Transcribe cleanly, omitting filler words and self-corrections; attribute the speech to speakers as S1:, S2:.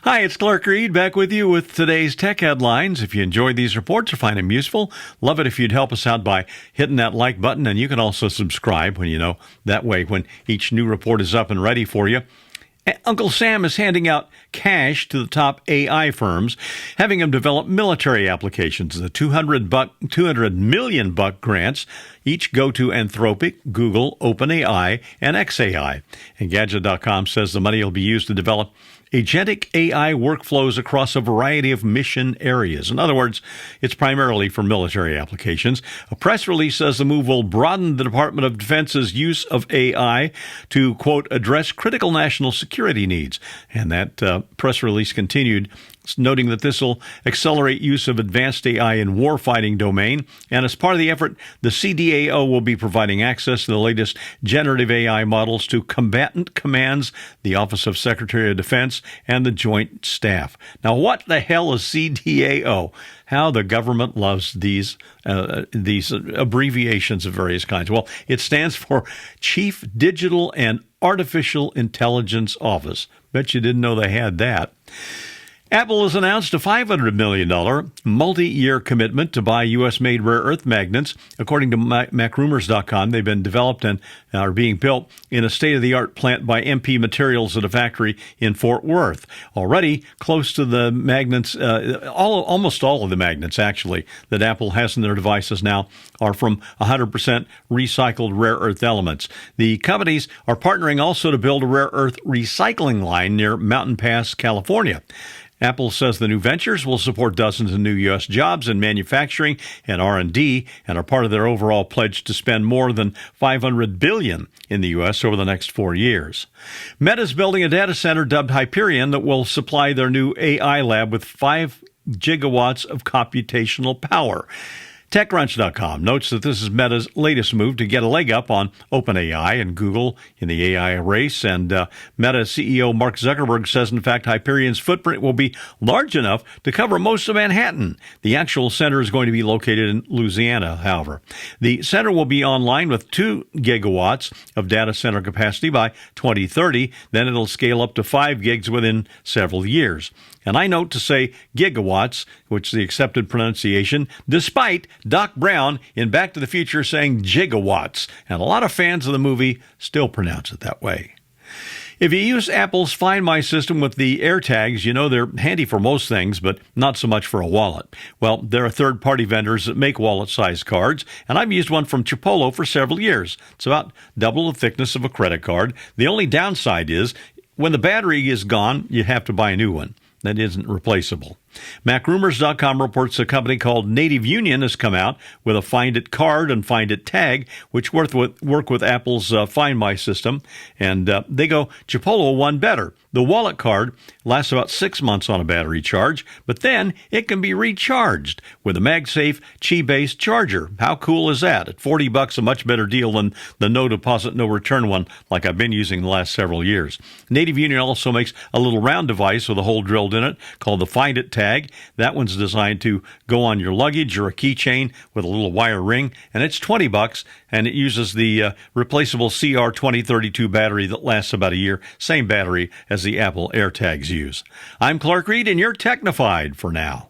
S1: Hi, it's Clark Reid back with you with today's tech headlines. If you enjoyed these reports or find them useful, love it if you'd help us out by hitting that like button, and you can also subscribe that way when each new report is up and ready for you. Uncle Sam is handing out cash to the top AI firms, having them develop military applications. The $200 million grants each go to Anthropic, Google, OpenAI, and xAI. And Gadget.com says the money will be used to develop agentic AI workflows across a variety of mission areas. In other words, it's primarily for military applications. A press release says the move will broaden the Department of Defense's use of AI to, quote, address critical national security needs. And that press release continued, noting that this will accelerate use of advanced AI in warfighting domain. And as part of the effort, the CDAO will be providing access to the latest generative AI models to combatant commands, the Office of Secretary of Defense, and the Joint Staff. Now, what the hell is CDAO? How the government loves these abbreviations of various kinds. Well, it stands for Chief Digital and Artificial Intelligence Office. Bet you didn't know they had that. Apple has announced a $500 million multi-year commitment to buy U.S.-made rare earth magnets. According to MacRumors.com, they've been developed and are being built in a state-of-the-art plant by MP Materials at a factory in Fort Worth. Already, close to the magnets, almost all of the magnets, actually, that Apple has in their devices now are from 100% recycled rare earth elements. The companies are partnering also to build a rare earth recycling line near Mountain Pass, California. Apple says the new ventures will support dozens of new U.S. jobs in manufacturing and R&D and are part of their overall pledge to spend more than $500 billion in the U.S. over the next 4 years. Meta is building a data center dubbed Hyperion that will supply their new AI lab with 5 gigawatts of computational power. TechCrunch.com notes that this is Meta's latest move to get a leg up on OpenAI and Google in the AI race. And Meta CEO Mark Zuckerberg says, in fact, Hyperion's footprint will be large enough to cover most of Manhattan. The actual center is going to be located in Louisiana, however. The center will be online with 2 gigawatts of data center capacity by 2030. Then it'll scale up to 5 gigs within several years. And I note to say gigawatts, which is the accepted pronunciation, despite Doc Brown in Back to the Future saying gigawatts. And a lot of fans of the movie still pronounce it that way. If you use Apple's Find My system with the AirTags, you know they're handy for most things, but not so much for a wallet. Well, there are third-party vendors that make wallet-sized cards, and I've used one from Chipolo for several years. It's about double the thickness of a credit card. The only downside is when the battery is gone, you have to buy a new one. That isn't replaceable. MacRumors.com reports a company called Native Union has come out with a Find It card and Find It tag, which work with Apple's Find My system. And they go Chipolo one better. The wallet card lasts about 6 months on a battery charge, but then it can be recharged with a MagSafe Qi-based charger. How cool is that? At $40, a much better deal than the no deposit, no return one like I've been using the last several years. Native Union also makes a little round device with a hole drilled in it called the Find It tag. That one's designed to go on your luggage or a keychain with a little wire ring, and it's $20, and it uses the replaceable CR2032 battery that lasts about a year, same battery as the Apple AirTags use. I'm Clark Reid, and you're Technified for now.